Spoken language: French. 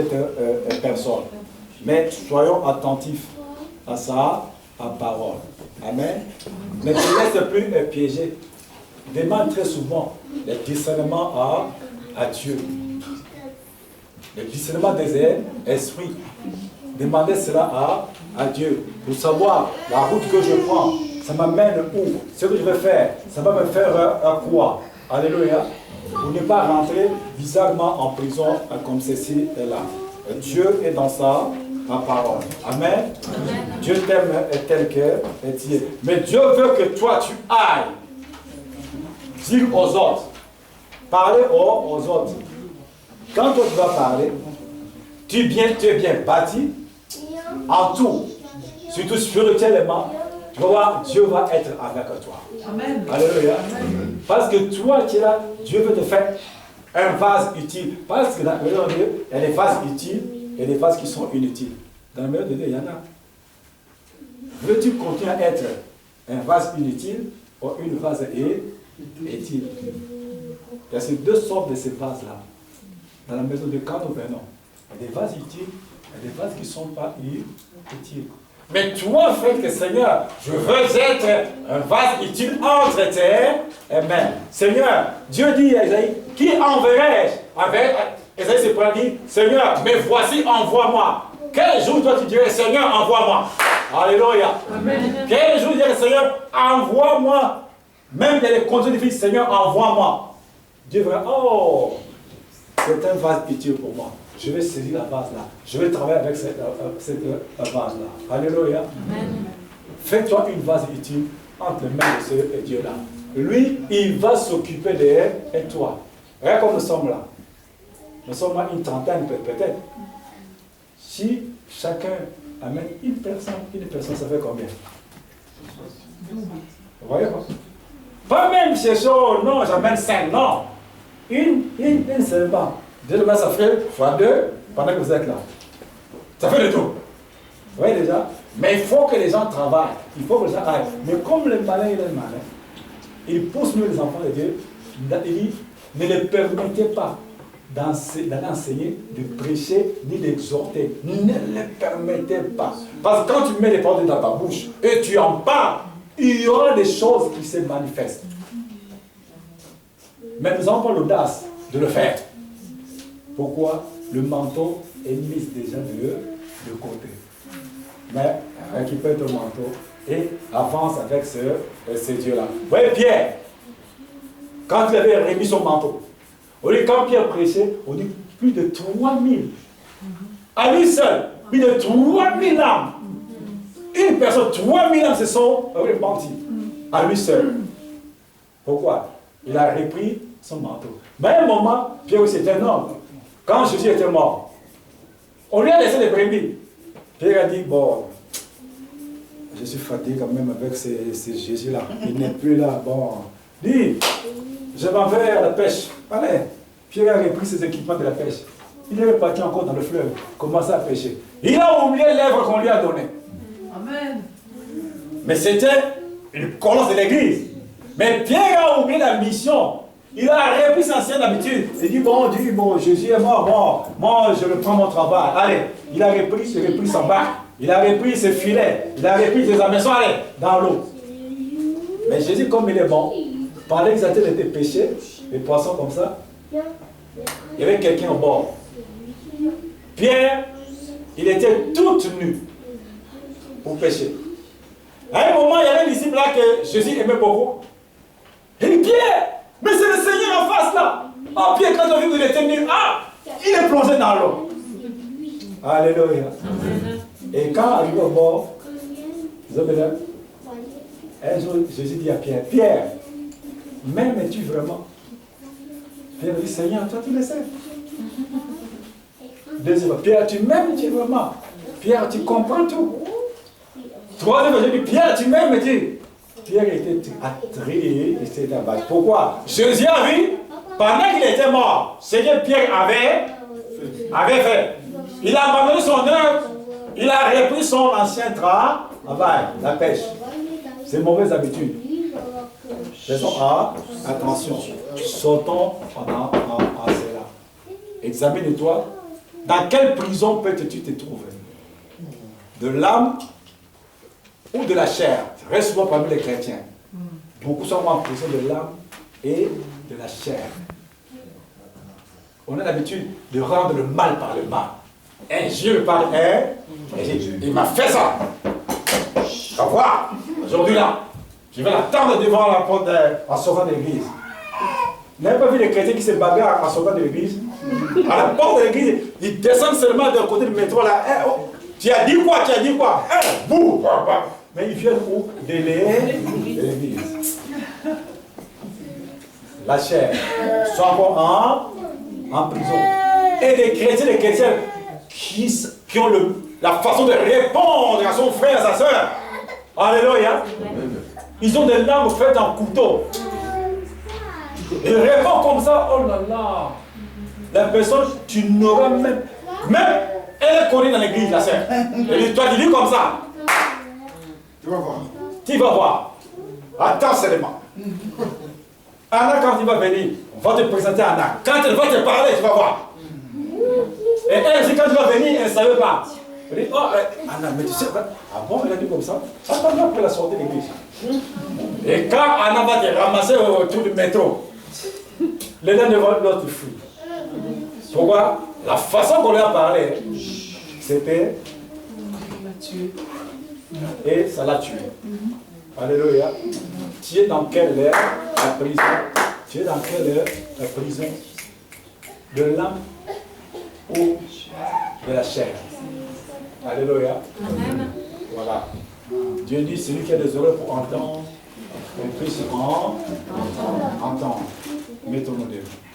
cette personne. Mais soyons attentifs à sa parole. Amen. Ne te laisse plus piéger. Demande très souvent le discernement à Dieu. Le discernement des esprits. Demandez cela à Dieu pour savoir la route que je prends. Ça m'amène où? Ce que je vais faire, ça va me faire à quoi? Alléluia. Pour ne pas rentrer bizarrement en prison comme ceci est là. Dieu est dans sa parole. Amen. Amen. Dieu t'aime tel que tu es. Mais Dieu veut que toi tu ailles dire aux autres. Parler aux autres. Quand toi tu vas parler, tu es bien bâti en tout, surtout spirituellement. Tu vas voir, Dieu va être avec toi. Amen. Alléluia. Amen. Parce que toi qui es là, Dieu veut te faire un vase utile. Parce que dans la maison de Dieu, il y a des vases utiles et des vases qui sont inutiles. Dans la maison de Dieu, il y en a. Veux-tu continuer à être un vase inutile ou une vase utile? Il y a ces deux sortes de ces vases-là. Dans la maison de Dieu, quand nous venons, il y a des vases utiles et des vases qui ne sont pas utiles. Mais toi, frère, que Seigneur, je veux être un vase utile entre tes mains. Seigneur, Dieu dit à Isaïe, qui enverrai-je? Avec Isaïe se prend dit, Seigneur, mais voici, envoie-moi. Quel jour toi tu dirais, Seigneur, envoie-moi? Alléluia. Amen. Quel jour tu dirais, Seigneur, envoie-moi. Même dans les conditions difficiles, Seigneur, envoie-moi. Dieu va, oh, c'est un vase utile pour moi. Je vais saisir la vase là. Je vais travailler avec cette vase là. Alléluia. Amen. Fais-toi une vase utile entre les mains de ce Dieu-là. Lui, il va s'occuper de toi. Regarde comme nous sommes là. Nous sommes à une trentaine peut-être. Si chacun amène une personne, ça fait combien? Vous voyez quoi? Pas même chercher, oh non, j'amène 5, non. Une seulement. Deuxièmement, ça fait x2 pendant que vous êtes là. Ça fait le tout. Vous voyez déjà? Mais il faut que les gens travaillent. Il faut que les gens aillent. Mais comme le malin, il est malin, il pousse mieux les enfants de Dieu. Il dit, ne les permettez pas d'enseigner, de prêcher, ni d'exhorter. Ne les permettez pas. Parce que quand tu mets les paroles dans ta bouche et tu en parles, il y aura des choses qui se manifestent. Mais nous n'avons pas l'audace de le faire. Pourquoi? Le manteau est mis déjà de côté. Mais récupère ton manteau et avance avec ce Dieu-là. Vous voyez Pierre, quand il avait remis son manteau, on dit quand Pierre prêchait, on dit plus de 3000. À lui seul, plus de 3000 âmes. Une personne, 3000 âmes se sont repenties. À lui seul. Pourquoi? Il a repris son manteau. Mais à un moment, Pierre aussi était un homme. Quand Jésus était mort, on lui a laissé les brebis. Pierre a dit, bon, je suis fatigué quand même avec ces Jésus-là. Il n'est plus là. Bon, dis, je m'en vais à la pêche. Allez. Pierre a repris ses équipements de la pêche. Il est parti encore dans le fleuve, commencer à pêcher. Il a oublié l'œuvre qu'on lui a donnée. Amen. Mais c'était une colosse de l'église. Mais Pierre a oublié la mission. Il a repris sa ancienne habitude. Il dit, bon, Jésus est mort, bon, moi je reprends mon travail. Allez, il a repris son bac, il a repris ses filets, il a repris ses hameçons, allez, dans l'eau. Mais Jésus, comme il est bon, pendant qu'ils étaient des péchés, les poissons comme ça, il y avait quelqu'un au bord. Pierre, il était tout nu pour pêcher. À un moment, il y avait un disciple là que Jésus aimait beaucoup. Il dit, Pierre, mais c'est le Seigneur en face là. Oh, Pierre, quand on a vu qu'il était nu, il est plongé dans l'eau. Alléluia. Et quand arrivé au bord, un jour, Jésus dit à Pierre, Pierre, m'aimes-tu vraiment? Pierre dit, Seigneur, toi tu le sais. Deuxième fois, Pierre, tu m'aimes-tu vraiment? Pierre, tu comprends tout. Troisième fois, je dis, Pierre, tu m'aimes-tu? Pierre était attrayé et s'était abattu. Pourquoi? Jésus a vu, pendant qu'il était mort, ce que Pierre avait fait. Il a abandonné son œuvre, il a repris son ancien travail, la pêche. C'est mauvaise habitude. Faisons attention. Sautons en cela. Examine-toi Dans quelle prison peux-tu te trouver? De l'âme ou de la chair? Reste souvent parmi les chrétiens. Beaucoup sont en prison de l'âme et de la chair. On a l'habitude de rendre le mal par le mal. Injure par il m'a fait ça. Tu vas voir, aujourd'hui là, je vais l'attendre devant la porte en sortant de l'église. Vous n'avez pas vu les chrétiens qui se bagarrent en sortant de l'église? À la porte de l'église, ils descendent seulement d'un côté du métro là. Tu as dit quoi? Tu as dit quoi? Bouh! Mais ils viennent où? De l'église. La chair. Ils sont encore en prison. Et des chrétiens qui ont la façon de répondre à son frère, à sa soeur. Alléluia. Ils ont des langues faites en couteau. Ils répondent comme ça. Oh là là. La personne, tu n'auras même. Elle est connue dans l'église, la sœur. Elle dit, toi, tu dis comme ça. Tu vas voir. Tu vas voir. Attends seulement. Anna, quand il va venir, on va te présenter Anna. Quand elle va te parler, tu vas voir. Et elle, quand tu vas venir, elle ne savait pas. Elle dit, oh, Anna, mais tu sais pas. Ah bon, elle a dit comme ça. Attends, après la sortie de l'église. Et quand Anna va te ramasser autour du métro, les gens ne vont l'autre fuir. Pourquoi? La façon qu'on lui a parlé, c'était. Et ça l'a tué. Alléluia. Tu es dans quelle heure? La prison. Tu es dans quelle heure? La prison. De l'âme ou de la chair? Alléluia. Amen. Voilà. Dieu dit, celui qui a des oreilles pour entendre, on puisse entendre. Mettons-nous debout.